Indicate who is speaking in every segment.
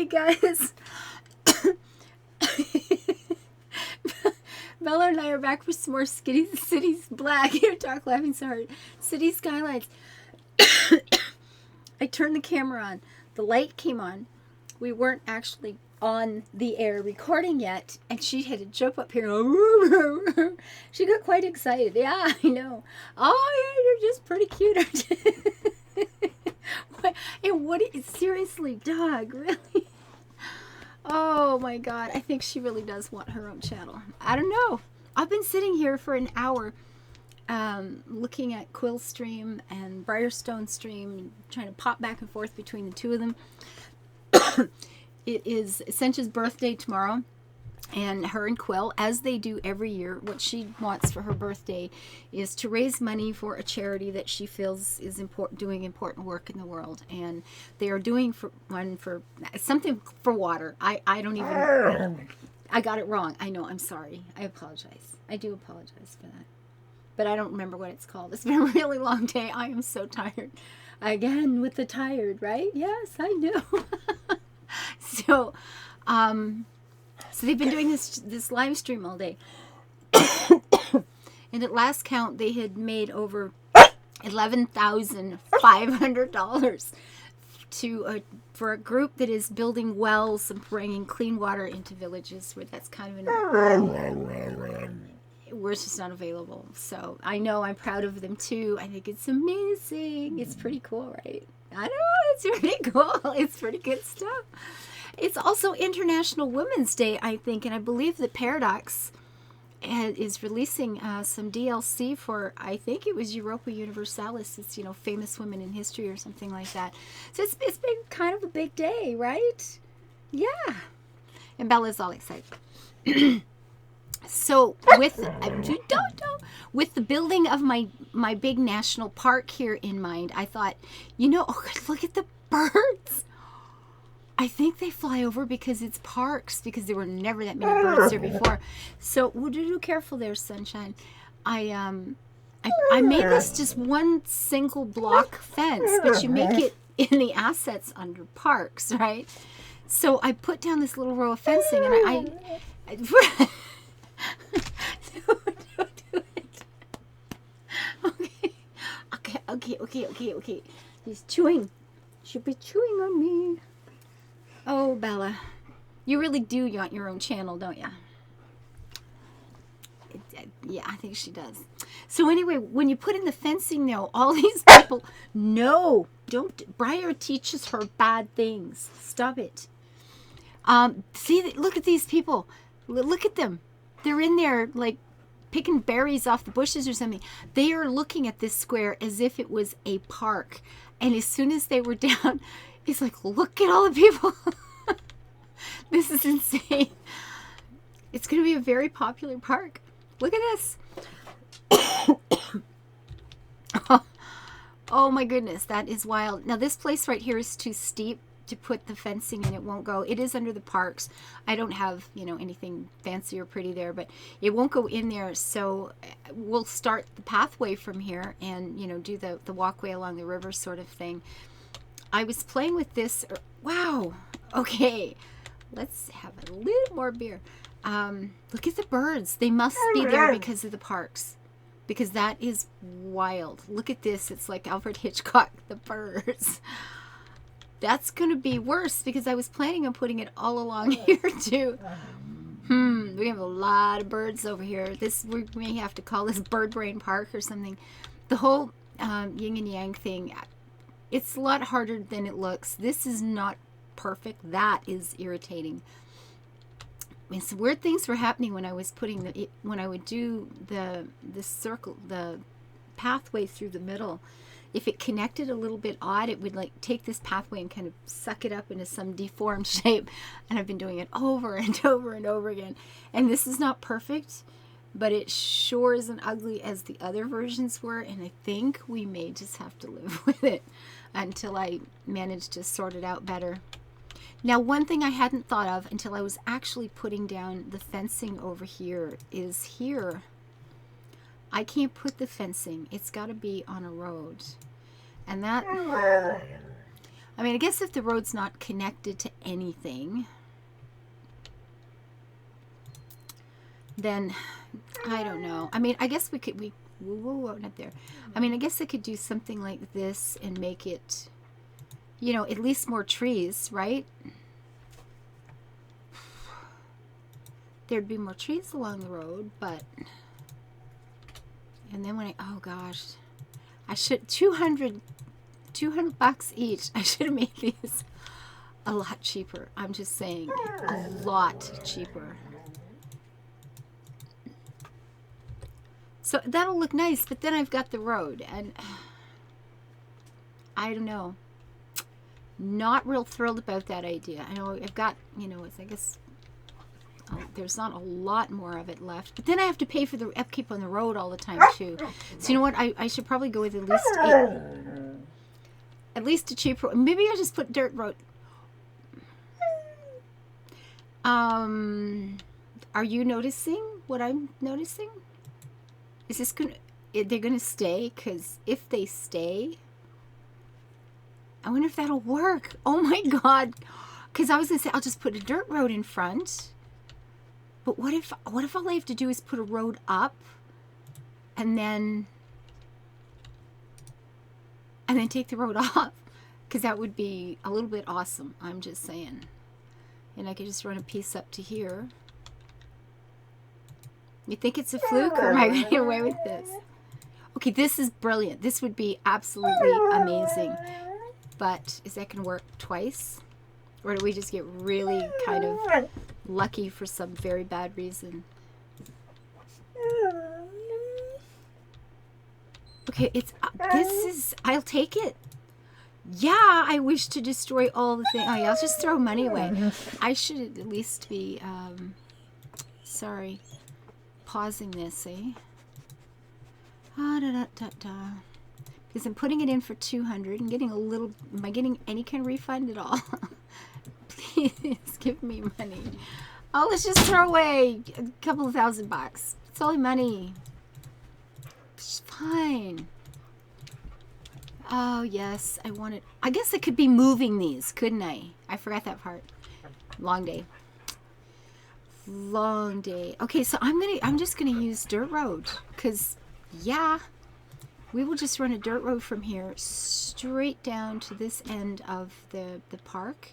Speaker 1: Hey guys. Bella and I are back for some more Cities Black. Here, talk laughing so hard. City Skylines. I turned the camera on. The light came on. We weren't actually on the air recording yet, and she had to jump up here. She got quite excited. Yeah, I know. Oh, yeah, you're just pretty cute, aren't you? And what is seriously, dog, really? Oh my god, I think she really does want her own channel. I don't know. I've been sitting here for an hour looking at Quill Stream and Briarstone Stream, trying to pop back and forth between the two of them. It is Essentia's birthday tomorrow, and her and Quill, as they do every year, what she wants for her birthday is to raise money for a charity that she feels is doing important work in the world. And they are doing one for something for water. I don't even... I got it wrong. I know. I'm sorry. I apologize. I do apologize for that. But I don't remember what it's called. It's been a really long day. I am so tired. Again with the tired, right? Yes, I know. So they've been doing this live stream all day. And at last count, they had made over $11,500 for a group that is building wells and bringing clean water into villages where that's kind of where it's just not available. So I know I'm proud of them too. I think it's amazing. It's pretty cool, right? I know, it's pretty cool. It's pretty good stuff. It's also International Women's Day, I think, and I believe that Paradox is releasing some DLC for, I think it was Europa Universalis. It's, famous women in history or something like that. So it's been kind of a big day, right? Yeah. And Bella's all excited. So with the building of my big national park here in mind, I thought, look at the birds. I think they fly over because it's parks, because there were never that many birds there before. So do careful there, sunshine. I made this just one single block fence, but you make it in the assets under parks, right? So I put down this little row of fencing, and I don't do it. Okay. He's chewing. Should be chewing on me. Oh, Bella, you really do want your own channel, don't you? Yeah, I think she does. So anyway, when you put in the fencing, though, all these people, no, don't. Briar teaches her bad things. Stop it. See, look at these people. Look at them. They're in there like picking berries off the bushes or something. They are looking at this square as if it was a park. And as soon as they were down, it's like, look at all the people. This is insane. It's going to be a very popular park. Look at this. Oh my goodness, that is wild. Now this place right here is too steep to put the fencing in. It won't go. It is under the parks. I don't have, anything fancy or pretty there, but it won't go in there. So we'll start the pathway from here and, do the walkway along the river sort of thing. I was playing with this. Wow. Okay. Let's have a little more beer. Look at the birds. They must be there because of the parks. Because that is wild. Look at this. It's like Alfred Hitchcock, the birds. That's going to be worse because I was planning on putting it all along here too. We have a lot of birds over here. We may have to call this Bird Brain Park or something. The whole yin and yang thing, it's a lot harder than it looks. This is not perfect. That is irritating. I mean, some weird things were happening when I was when I would do the circle, the pathway through the middle. If it connected a little bit odd, it would like take this pathway and kind of suck it up into some deformed shape. And I've been doing it over and over and over again. And this is not perfect, but it sure isn't ugly as the other versions were. And I think we may just have to live with it until I manage to sort it out better. Now, one thing I hadn't thought of until I was actually putting down the fencing over here is here. I can't put the fencing. It's got to be on a road. And that I mean, I guess if the road's not connected to anything, then I don't know. I mean, I guess whoa, not there. I mean, I guess I could do something like this and make it, you know, at least more trees, right? There'd be more trees along the road, but, and then when oh gosh, I should, 200 bucks each. I should have made these a lot cheaper. I'm just saying, a lot cheaper. So that'll look nice, but then I've got the road, and I don't know. Not real thrilled about that idea. I know I've got, you know, it's, I guess, there's not a lot more of it left. But then I have to pay for the upkeep on the road all the time, too. So you know what? I should probably go with at least a cheaper. Maybe I'll just put dirt road. Are you noticing what I'm noticing? Is this gonna? They're gonna stay? Because if they stay, I wonder if that'll work. Oh my God! Because I was gonna say I'll just put a dirt road in front. But what if all I have to do is put a road up, and then take the road off? Because that would be a little bit awesome. I'm just saying. And I could just run a piece up to here. You think it's a fluke, or am I going to get away with this? Okay, this is brilliant. This would be absolutely amazing. But is that going to work twice? Or do we just get really kind of lucky for some very bad reason? Okay, I'll take it. Yeah, I wish to destroy all the things. Oh yeah, I'll just throw money away. I should at least be, sorry, pausing this, eh? Because I'm putting it in for 200 and getting a little, am I getting any kind of refund at all? Please give me money. Oh, let's just throw away a couple of $1,000. It's only money. It's fine. Oh, yes, I want it. I guess I could be moving these, couldn't I? I forgot that part. Long day. Long day. Okay, so I'm just gonna use dirt road, because yeah, we will just run a dirt road from here straight down to this end of the park,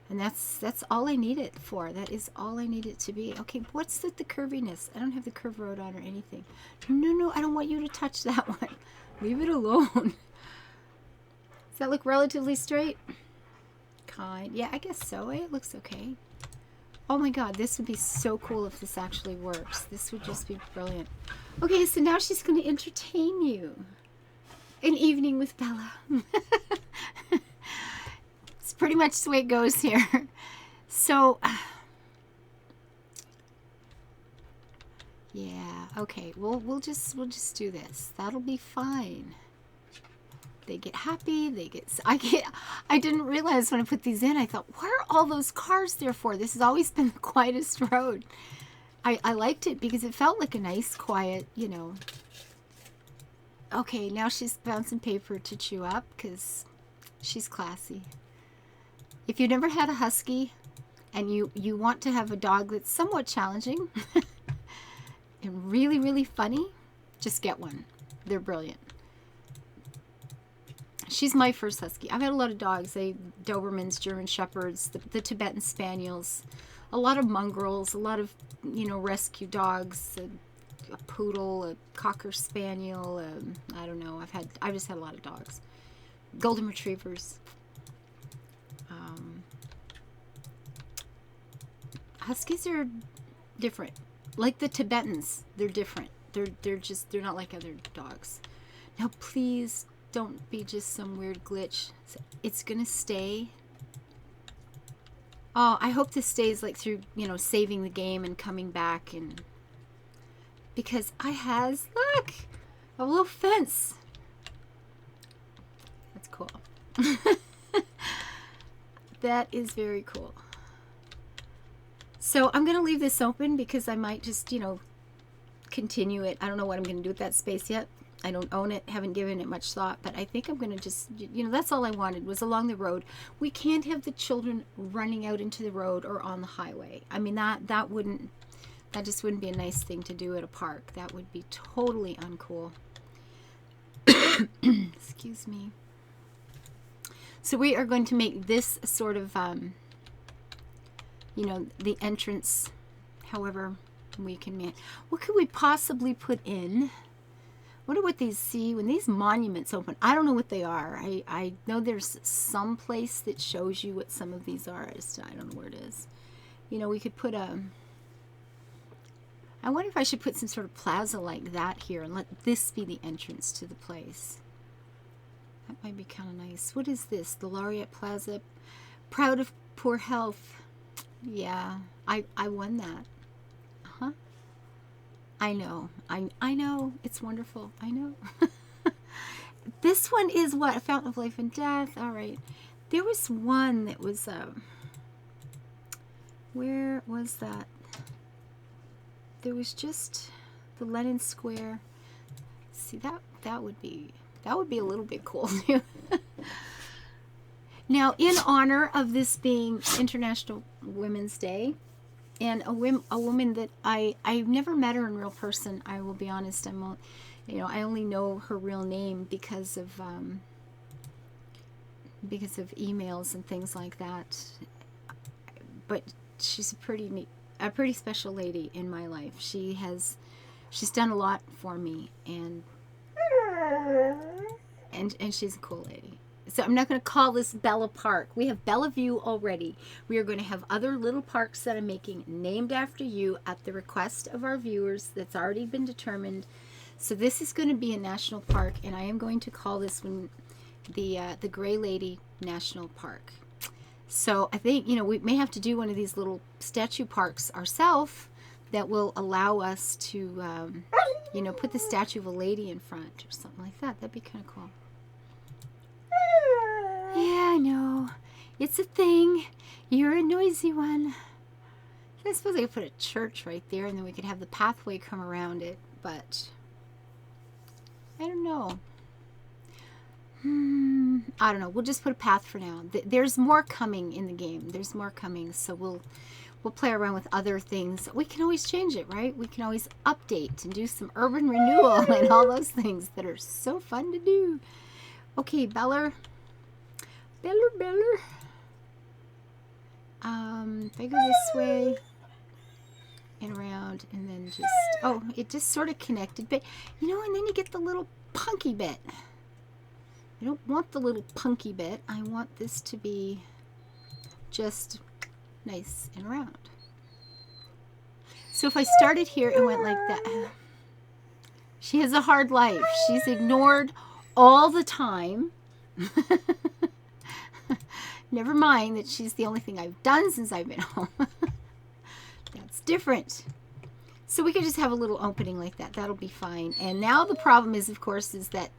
Speaker 1: and that's all I need it for. That is all I need it to be. Okay, what's the curviness? I don't have the curve road on or anything. No, I don't want you to touch that one. Leave it alone. Does that look relatively straight? Yeah, I guess so. It looks okay. Oh my God, this would be so cool if this actually works. This would just be brilliant. Okay, so now she's going to entertain you. An evening with Bella. It's pretty much the way it goes here. So, yeah, okay. We'll just do this. That'll be fine. They get happy. I didn't realize when I put these in, I thought, what are all those cars there for? This has always been the quietest road. I liked it because it felt like a nice, quiet, you know. Okay, now she's found some paper to chew up because she's classy. If you've never had a husky and you want to have a dog that's somewhat challenging and really, really funny, just get one. They're brilliant. She's my first husky. I've had a lot of dogs. Dobermans, German Shepherds, the Tibetan Spaniels, a lot of mongrels, a lot of, you know, rescue dogs, a poodle, a Cocker Spaniel, I don't know. I've just had a lot of dogs. Golden Retrievers. Huskies are different. Like the Tibetans, they're different. They're not like other dogs. Now please don't be just some weird glitch. It's gonna stay. Oh, I hope this stays like through, you know, saving the game and coming back, and because look, a little fence. That's cool. That is very cool. So I'm gonna leave this open because I might just, you know, continue it. I don't know what I'm gonna do with that space yet. I don't own it, haven't given it much thought, but I think I'm going to just, that's all I wanted was along the road. We can't have the children running out into the road or on the highway. I mean, that just wouldn't be a nice thing to do at a park. That would be totally uncool. Excuse me. So we are going to make this sort of, the entrance, however we can what could we possibly put in? Wonder what these see when these monuments open. I don't know what they are. I know there's some place that shows you what some of these are. I don't know where it is. We could put I wonder if I should put some sort of plaza like that here and let this be the entrance to the place. That might be kind of nice. What is this? The Laureate Plaza. Proud of poor health. Yeah, I won that. Uh-huh. I know. I know. It's wonderful. I know. This one is what? A Fountain of Life and Death. All right. There was one that was, where was that? There was just the Lenin Square. See, that would be a little bit cool too. Now, in honor of this being International Women's Day, and a woman that I've never met her in real person. I will be honest. I only know her real name because of emails and things like that. But she's a pretty special lady in my life. She's done a lot for me, and she's a cool lady. So I'm not going to call this Bella Park. We have Bellevue already. We are going to have other little parks that I'm making named after you at the request of our viewers. That's already been determined. So this is going to be a national park, and I am going to call this one the Gray Lady National Park. So I think, we may have to do one of these little statue parks ourselves that will allow us to, put the statue of a lady in front or something like that. That'd be kind of cool. Yeah, I know. It's a thing. You're a noisy one. I suppose I could put a church right there and then we could have the pathway come around it, but I don't know. I don't know. We'll just put a path for now. There's more coming in the game. There's more coming, so we'll play around with other things. We can always change it, right? We can always update and do some urban renewal and all those things that are so fun to do. Okay, Beller. If I go this way and around and then just, it just sort of connected, but and then you get the little punky bit. I don't want the little punky bit. I want this to be just nice and round. So if I started here and went like that, she has a hard life. She's ignored all the time. Never mind that she's the only thing I've done since I've been home. That's different. So we could just have a little opening like that. That'll be fine. And now the problem is, of course, is that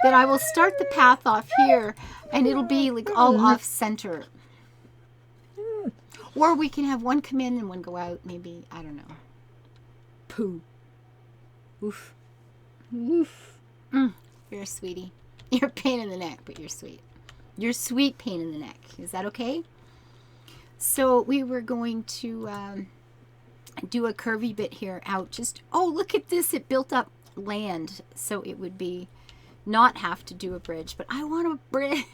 Speaker 1: I will start the path off here and it'll be like all off center. Or we can have one come in and one go out, maybe. I don't know. Pooh. Oof. Oof. You're a sweetie. You're a pain in the neck, but you're sweet. You're a sweet pain in the neck. Is that okay? So we were going to do a curvy bit here out. Just, look at this. It built up land, so it would be not have to do a bridge. But I want a bridge.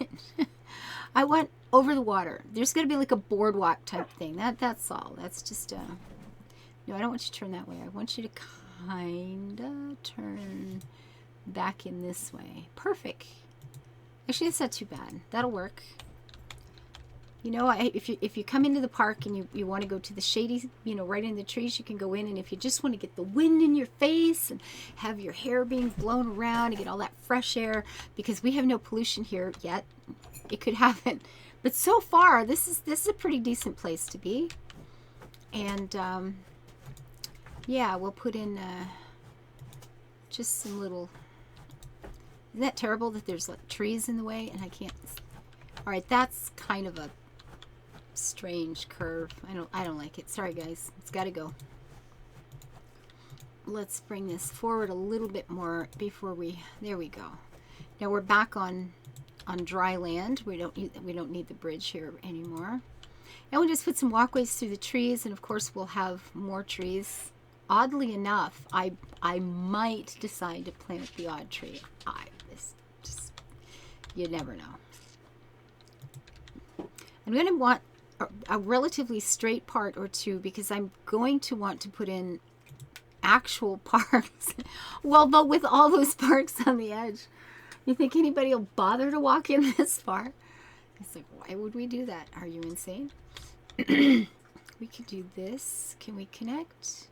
Speaker 1: I want over the water. There's going to be like a boardwalk type thing. That's all. That's just, no, I don't want you to turn that way. I want you to kind of turn back in this way. Perfect. Actually, it's not too bad. That'll work. If you come into the park and you want to go to the shady, right in the trees, you can go in. And if you just want to get the wind in your face and have your hair being blown around and get all that fresh air, because we have no pollution here yet. It could happen. But so far, this is a pretty decent place to be. And, yeah, we'll put in just some little... Isn't that terrible that there's like trees in the way and I can't... All right, that's kind of a strange curve. I don't like it. Sorry, guys. It's got to go. let's bring this forward a little bit more before there we go. Now we're back on dry land. We don't need the bridge here anymore. And we'll just put some walkways through the trees, and of course we'll have more trees. Oddly enough, I might decide to plant the odd tree. You never know. I'm going to want a relatively straight part or two because I'm going to want to put in actual parks. Well, but with all those parks on the edge, you think anybody will bother to walk in this far? It's like, why would we do that? Are you insane? We could do this. Can we connect?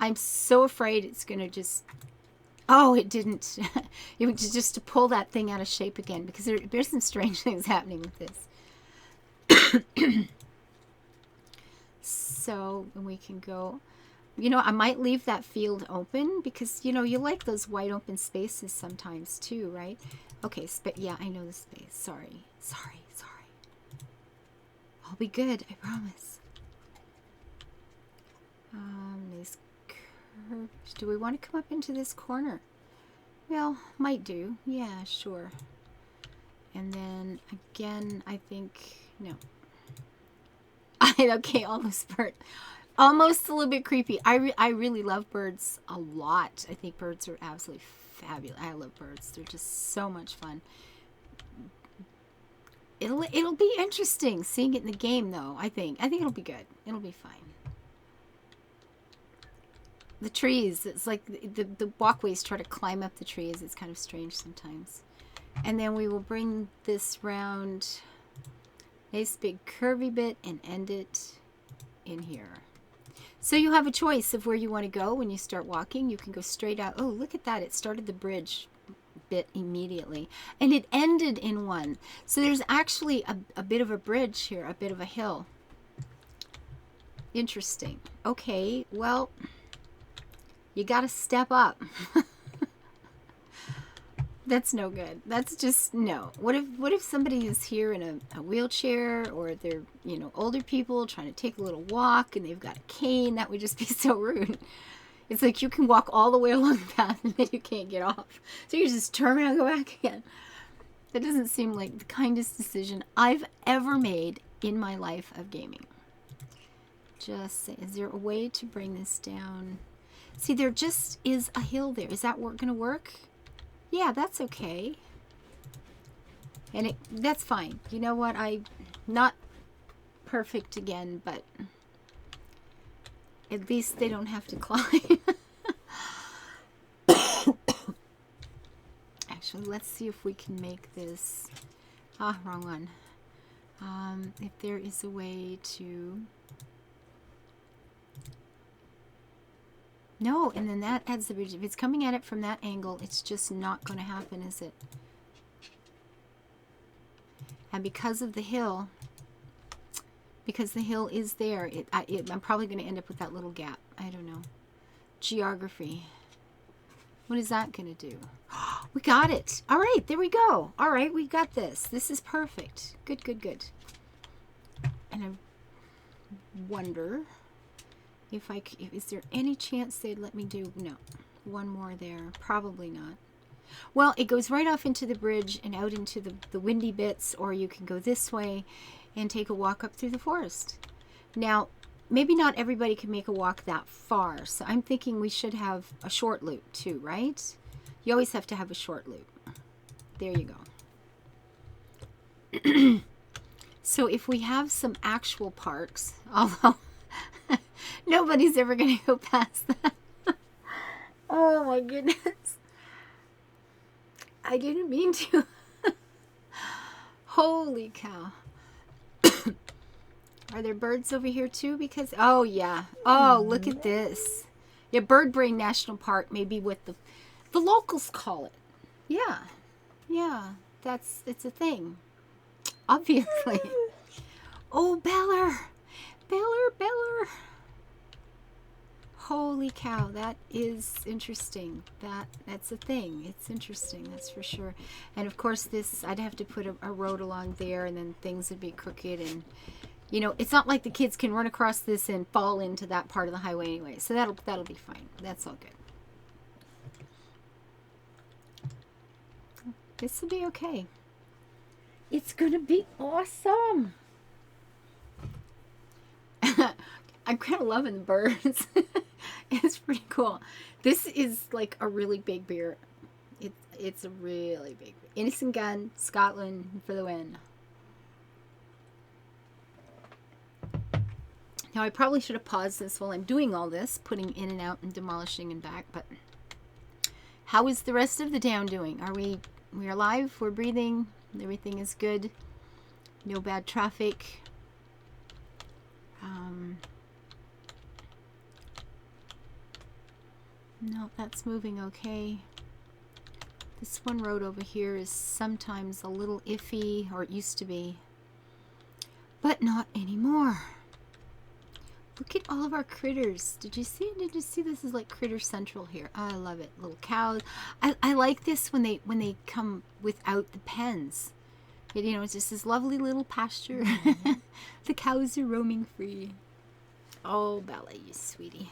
Speaker 1: I'm so afraid it's going to just... Oh, it didn't. It was just to pull that thing out of shape again, because there's some strange things happening with this. So we can go, you know, I might leave that field open because, you know, you like those wide open spaces sometimes too, right? Okay, yeah, I know the space. Sorry. I'll be good, I promise. These curves. Do we want to come up into this corner? Well, might do. Yeah, sure. And then again, I think, no. Okay, almost bird. Almost a little bit creepy. I really love birds a lot. I think birds are absolutely fabulous. I love birds. They're just so much fun. It'll be interesting seeing it in the game, though. I think it'll be good. It'll be fine. The trees, it's like the walkways try to climb up the trees. It's kind of strange sometimes. And then we will bring this round, nice big curvy bit, and end it in here. So you have a choice of where you want to go when you start walking. You can go straight out. Oh, look at that. It started the bridge bit immediately. And it ended in one. So there's actually a bit of a bridge here, a bit of a hill. Interesting. Okay, well... You gotta step up. That's no good. That's just no. What if somebody is here in a wheelchair, or they're, you know, older people trying to take a little walk and they've got a cane? That would just be so rude. It's like you can walk all the way along the path and then you can't get off. So you just turn around and go back again. That doesn't seem like the kindest decision I've ever made in my life of gaming. Just say, is there a way to bring this down? See, there just is a hill there. Is that going to work? Yeah, that's okay. And that's fine. You know what? I'm not perfect again, but at least they don't have to climb. Actually, let's see if we can make this... Ah, wrong one. If there is a way to... No, and then that adds the bridge. If it's coming at it from that angle, it's just not going to happen, is it? And because of the hill, because the hill is there, I'm probably going to end up with that little gap. I don't know. Geography. What is that going to do? We got it. All right, there we go. All right, we got this. This is perfect. Good, good, good. And I wonder... is there any chance they'd let me do... No. One more there. Probably not. Well, it goes right off into the bridge and out into the windy bits, or you can go this way and take a walk up through the forest. Now, maybe not everybody can make a walk that far, so I'm thinking we should have a short loop too, right? You always have to have a short loop. There you go. So if we have some actual parks, although... Nobody's ever going to go past that. Oh my goodness. I didn't mean to. Holy cow. Are there birds over here too? Because, oh yeah. Oh, look at this. Yeah, Bird Brain National Park may be what the locals call it. Yeah. Yeah. It's a thing. Obviously. Oh, Beller. Beller. Holy cow, that is interesting. That's a thing. It's interesting, that's for sure. And of course this, I'd have to put a road along there, and then things would be crooked, and you know, it's not like the kids can run across this and fall into that part of the highway anyway. So that'll be fine. That's all good. This will be okay. It's gonna be awesome. I'm kind of loving the birds. It's pretty cool. This is like a really big beer. It's a really big beer. Innocent Gun, Scotland for the win. Now I probably should have paused this while I'm doing all this, putting in and out and demolishing and back, but how is the rest of the town doing? We're alive, we're breathing, everything is good, no bad traffic. No, that's moving okay. This one road over here is sometimes a little iffy, or it used to be, but not anymore. Look at all of our critters. Did you see it? Did you see this is like Critter Central here? I love it. Little cows. I like this when they come without the pens. You know, it's just this lovely little pasture. The cows are roaming free. Oh, Bella, you sweetie.